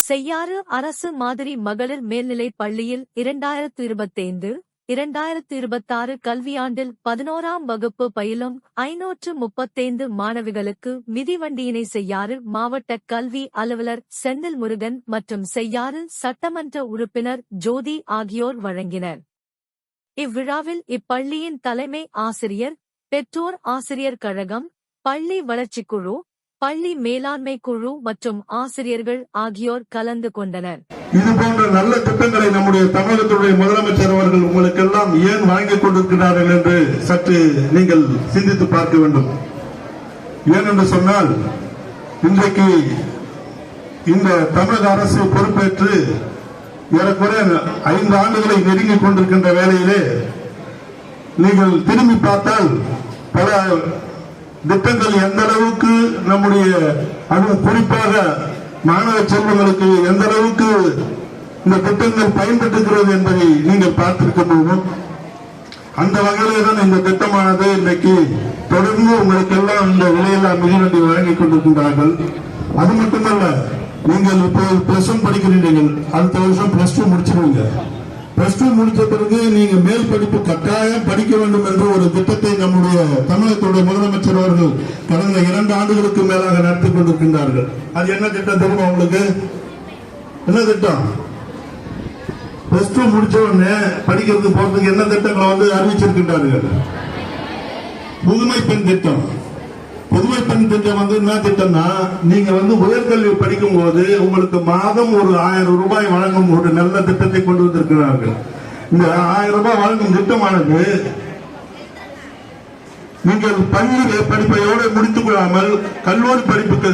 செய்யாறு அரசு மாதிரி மகளிர் மேல்நிலைப் பள்ளியில் 2025-2026 கல்வியாண்டில் 11ஆம் வகுப்பு பயிலும் 535 மாணவிகளுக்கு மிதிவண்டியினை செய்யாறு மாவட்ட கல்வி அலுவலர் செந்தில் முருகன் மற்றும் செய்யாறு சட்டமன்ற உறுப்பினர் ஜோதி ஆகியோர் வழங்கினர். இவ்விழாவில் இப்பள்ளியின் தலைமை ஆசிரியர், பெற்றோர் ஆசிரியர் கழகம், பள்ளி வளர்ச்சிக்குழு, பள்ளி மேலாண்மை குழு மற்றும் ஆசிரியர்கள் ஆகியோர் கலந்து கொண்டனர். இதுபோன்ற நல்ல திட்டங்களை நம்முடைய தமிழகத்துடைய முதலமைச்சர் அவர்கள் உங்களுக்கெல்லாம் ஏன் வழங்கிக் கொண்டிருக்கிறார்கள் என்று சற்று நீங்கள் சிந்தித்து பார்க்க வேண்டும். ஏனென்று சொன்னால், இன்றைக்கு இந்த தமிழக அரசு பொறுப்பேற்று ஏறக்குறைய 5 ஆண்டுகளை நெருங்கிக் கொண்டிருக்கின்ற வேளையிலே நீங்கள் திரும்பி பார்த்தால் பல திட்டங்கள் எந்த அளவுக்கு நம்முடைய அதுவும் குறிப்பாக மாணவ செல்வங்களுக்கு எந்த அளவுக்கு இந்த திட்டங்கள் பயன்பட்டுகிறது என்பதை நீங்கள் பார்த்திருக்க முடியும். அந்த வகையிலே தான் இந்த திட்டமானது இன்றைக்கு தொடர்ந்து உங்களுக்கு எல்லாம் இந்த விலையில்லா மிதிவண்டி வழங்கிக் கொண்டிருக்கின்றார்கள். அது மட்டுமல்ல, நீங்கள் இப்போ +1 படிக்கிறீர்கள், அடுத்த வருஷம் +2 முடிச்சிருவீங்க. +2 முடிச்ச பிறகு நீங்க மேல் படிப்பு கட்டாயம் படிக்க வேண்டும் என்ற ஒரு திட்டத்தை நம்முடைய தமிழகத்துடைய முதலமைச்சர் அவர்கள் கடந்த 2 ஆண்டுகளுக்கு மேலாக நடத்தி கொண்டிருக்கின்றார்கள். அது என்ன திட்டம் தெரியுமா உங்களுக்கு? என்ன திட்டம்? +2 முடிச்ச உடனே படிக்கிறதுக்கு போறதுக்கு என்ன திட்டங்களை அறிவிச்சிருக்கின்றார்கள்? புதுமை பெண் திட்டம். புதுமை பெண் திட்டம் என்ன திட்டம்னா, நீங்க உயர்கல்வி படிக்கும் போது உங்களுக்கு மாதம் ஒரு 1000 ரூபாய் வழங்கும் ஒரு நல்ல திட்டத்தை கொண்டு வந்திருக்கிறார்கள். இந்த 1000 ரூபாய் வழங்கும் திட்டமானது நீங்கள் பள்ளி படிப்பையோடு முடித்துக் கொள்ளாமல் கல்லூரி படிப்புக்கு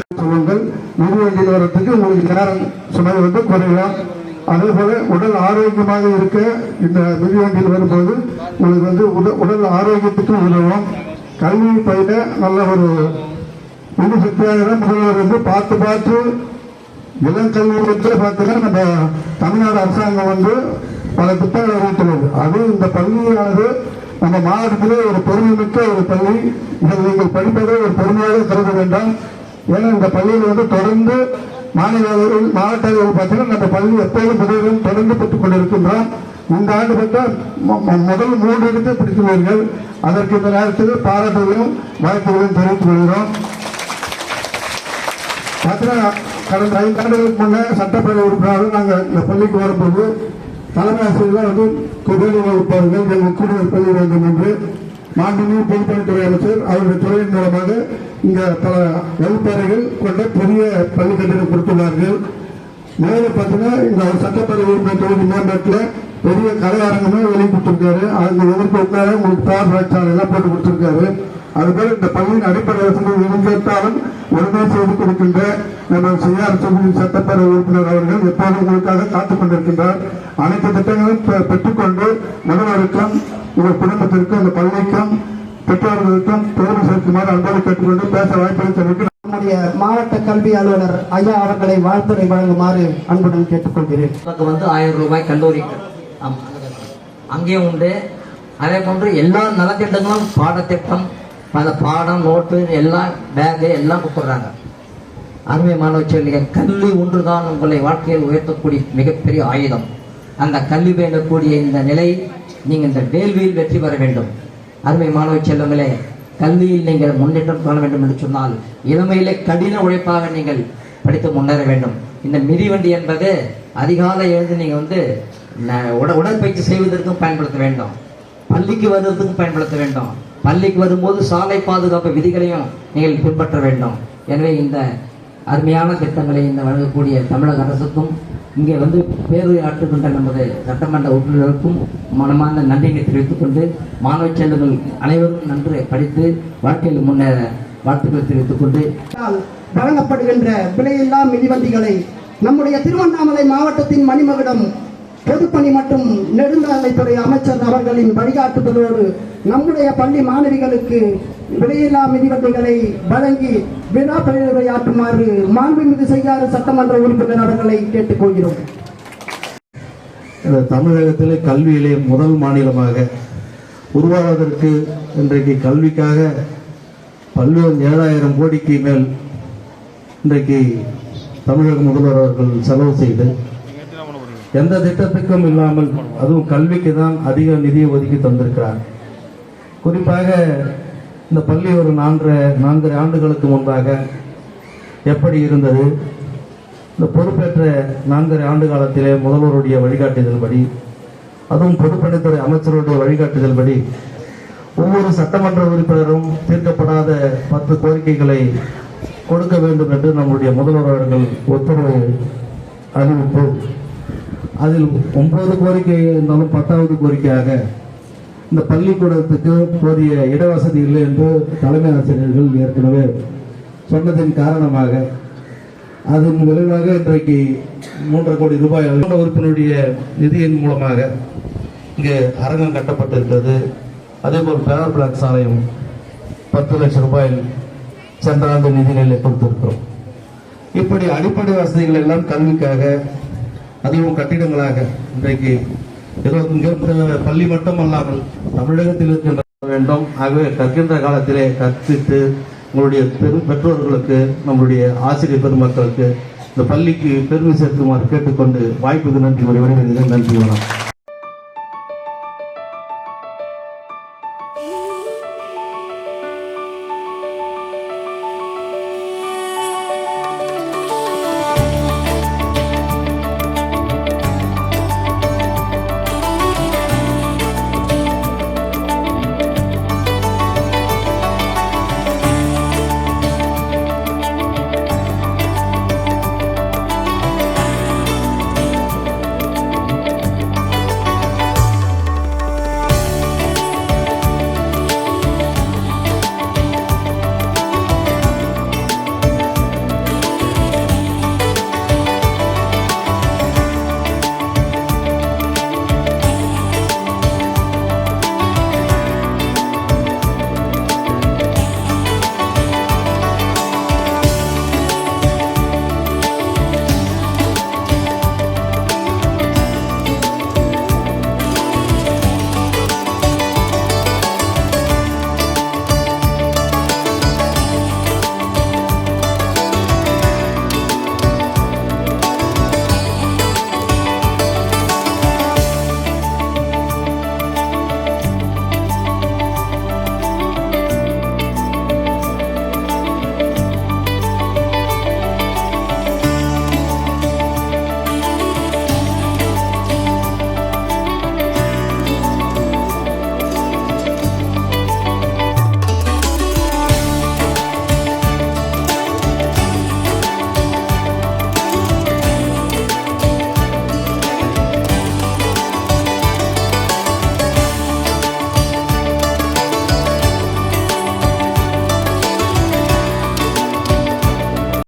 மிதிவண்டியில் வரத்துக்கு உங்களுக்கு நேரம் சுமை குறையலாம். அதே போல உடல் ஆரோக்கியமாக இருக்க இந்த மிதிவண்டியில் வரும்போது உங்களுக்கு உடல் ஆரோக்கியத்துக்கு உதவும். கல்வி பயில நல்ல ஒரு சக்தியாக முதல்வர் பார்த்து இளங்கல்வியிடத்தில் பார்த்தீங்கன்னா நம்ம தமிழ்நாடு அரசாங்கம் பல திட்டங்களை அறிவித்துள்ளது. அது இந்த பள்ளியானது நம்ம மாவட்டத்திலே ஒரு பெருமைமிக்க ஒரு பள்ளி. இதில் நீங்கள் படிப்பதை ஒரு பெருமையாக கருத வேண்டாம். ஏன்னா இந்த பள்ளியில் தொடர்ந்து மாநில அளவில் மாவட்ட அளவில் பார்த்தீங்கன்னா நம்ம பள்ளி எப்போதும் முதலிலும் தொடர்ந்து பெற்றுக் கொண்டிருக்கின்றோம். இந்த ஆண்டு பெற்றால் முதல் 3 இடத்தை பிடித்துள்ளீர்கள். அதற்கு இந்த நேரத்தில் பாராட்டுகளையும் வாழ்த்துகளையும் தெரிவித்துக் கொள்கிறோம். பார்த்தீங்கன்னா கடந்த 5 ஆண்டுகளுக்கு முன்னே சட்டப்பேரவை உறுப்பினர்கள் நாங்கள் இந்த பள்ளிக்கு வரும்போது தலைமை ஆசிரியர்கள் வேலை வகுப்பார்கள் எங்கள் கூடுதல் பள்ளி வேண்டும் என்று மாண்புமிகு பொதுப்பணித்துறை அமைச்சர் அவருடைய துறையின் மூலமாக இங்க பல வகுப்பறைகள் கொண்ட பெரிய பள்ளி கட்டிடம் கொடுத்துள்ளார்கள். மேலும் பார்த்தீங்கன்னா இந்த சட்டப்பேரவை உறுப்பினர் தொகுதி மேம்பாட்டில் பெரிய கலை அரங்கமே வெளியே கொடுத்திருக்காரு. அங்க எதிர்ப்பு உட்கார உங்களுக்கு தார் எல்லாம் போட்டு கொடுத்திருக்காரு. அதுபோல இந்த பள்ளியின் அடிப்படை வசதிகள் எதிர்த்தாலும் உடனே செய்து கொடுக்கின்ற நம்ம செய்யாறு தொகுதி சட்டப்பேரவை உறுப்பினர் அவர்கள் எப்போதும் உங்களுக்காக காத்துக் கொண்டிருக்கின்றார். அனைத்து திட்டங்களும் பெற்றுக்கொண்டு முதல்வருக்கும் உங்கள் குடும்பத்திற்கும் இந்த பள்ளிக்கும் பெற்றோர்களுக்கும் பெருமை சேர்க்குமாறு அன்போடு கேட்டுக்கொண்டு பேச வாய்ப்பளித்ததற்கு நம்முடைய மாவட்ட கல்வி அலுவலர் ஐயா அவர்களை வாழ்த்துறை வழங்குமாறு அன்புடன் கேட்டுக்கொள்கிறேன். 1000 ரூபாய் கல்லூரி அங்கேயும் உண்டு. அதே போன்று எல்லா நலத்திட்டங்களும் பாடத்திட்டம், பாடம், நோட்டு எல்லாம், பேகு எல்லாம் கொடுத்துட்றாங்க. அருமை மாணவ செல்வங்கள், கல்வி ஒன்றுதான் உங்களை வாழ்க்கையில் உயர்த்தக்கூடிய மிகப்பெரிய ஆயுதம். அந்த கல்வி வேண்டக்கூடிய இந்த நிலை நீங்கள் இந்த வேள்வியில் வெற்றி பெற வேண்டும். அருமை மாணவ செல்வங்களே, கல்வியில் நீங்கள் முன்னேற்றம் காண வேண்டும் என்று சொன்னால் இளமையிலே கடின உழைப்பாக நீங்கள் படித்து முன்னேற வேண்டும். இந்த மிதிவண்டி என்பது அதிகாலை எழுந்து நீங்கள் உடற்பயிற்சி செய்வதற்கும் பயன்படுத்த வேண்டும், பள்ளிக்கு வருவதற்கும் பயன்படுத்த வேண்டும். பள்ளிக்கு வரும்போது சாலை பாதுகாப்பு விதிகளையும் நீங்கள் பின்பற்ற வேண்டும். எனவே இந்த அருமையான திட்டங்களை இந்த வழங்கக்கூடிய தமிழக அரசுக்கும் இங்கே பேருரையாற்றுகின்ற நமது சட்டமன்ற உறுப்பினர்களுக்கும் மனமார்ந்த நன்றியை தெரிவித்துக் கொண்டு மாணவ செல்வங்கள் அனைவரும் நன்று படித்து வாழ்க்கையில் முன்னேற வாழ்த்துக்களை தெரிவித்துக் கொண்டு வழங்கப்படுகின்ற விலையில்லா மிதிவண்டிகளை நம்முடைய திருவண்ணாமலை மாவட்டத்தின் மணிமகுடம் பொதுப்பணி மற்றும் நெடுஞ்சாலைத்துறை அமைச்சர் அவர்களின் வழிகாட்டுதலோடு நம்முடைய பள்ளி மாணவிகளுக்கு விலையில்லா மிதிவண்டிகளை வழங்கி விழா பெருரையாற்றுமாறு மாண்புமிகு செய்யாறு சட்டமன்ற உறுப்பினர் அவர்களை கேட்டுக்கொள்கிறோம். தமிழகத்திலே கல்வியிலே முதல் மாநிலமாக உருவாவதற்கு இன்றைக்கு கல்விக்காக பல்வேறு 7000 கோடிக்கு மேல் இன்றைக்கு தமிழக முதல்வர் அவர்கள் செலவு செய்து எந்த திட்டத்துக்கும் இல்லாமல் அதுவும் கல்விக்கு தான் அதிக நிதியை ஒதுக்கி தந்திருக்கிறார். குறிப்பாக இந்த பள்ளி ஒரு 4 ஆண்டுகளுக்கு முன்பாக எப்படி இருந்தது, இந்த பொறுப்பேற்ற 4 ஆண்டு காலத்திலே முதல்வருடைய வழிகாட்டுதல்படி, அதுவும் பொதுப்பணித்துறை அமைச்சருடைய வழிகாட்டுதல்படி ஒவ்வொரு சட்டமன்ற உறுப்பினரும் தீர்க்கப்படாத 10 கோரிக்கைகளை கொடுக்க வேண்டும் என்று நம்முடைய முதல்வர் அவர்கள் உத்தரவு அறிவிப்பு. அதில் 9 கோரிக்கை இருந்தாலும் 10வது கோரிக்கையாக இந்த பள்ளிக்கூடத்துக்கு போதிய இடவசதி இல்லை என்று தலைமை ஆசிரியர்கள் ஏற்கனவே சொன்னதின் காரணமாக அதன் விளைவாக இன்றைக்கு 3.5 கோடி ரூபாய் உறுப்பினருடைய நிதியின் மூலமாக இங்கே அரங்கம் கட்டப்பட்டிருக்கிறது. அதேபோல் பேவர் பிளாக் சாலையும் 10 லட்சம் ரூபாய் சென்ற ஆண்டு நிதிநிலை கொடுத்திருக்கிறோம். இப்படி அடிப்படை வசதிகள் எல்லாம் கல்விக்காக, அதுவும் கட்டிடங்களாக இன்றைக்கு பள்ளி மட்டும் அல்லாமல் தமிழகத்தில் இருக்கின்ற வேண்டும். ஆகவே கற்கின்ற காலத்திலே கற்பித்து உங்களுடைய பெற்றோர்களுக்கு, நம்முடைய ஆசிரியர் பெருமக்களுக்கு இந்த பள்ளிக்கு பெருமை சேர்க்குமாறு கேட்டுக்கொண்டு வாய்ப்புக்கு நன்றி. நன்றி, வணக்கம்.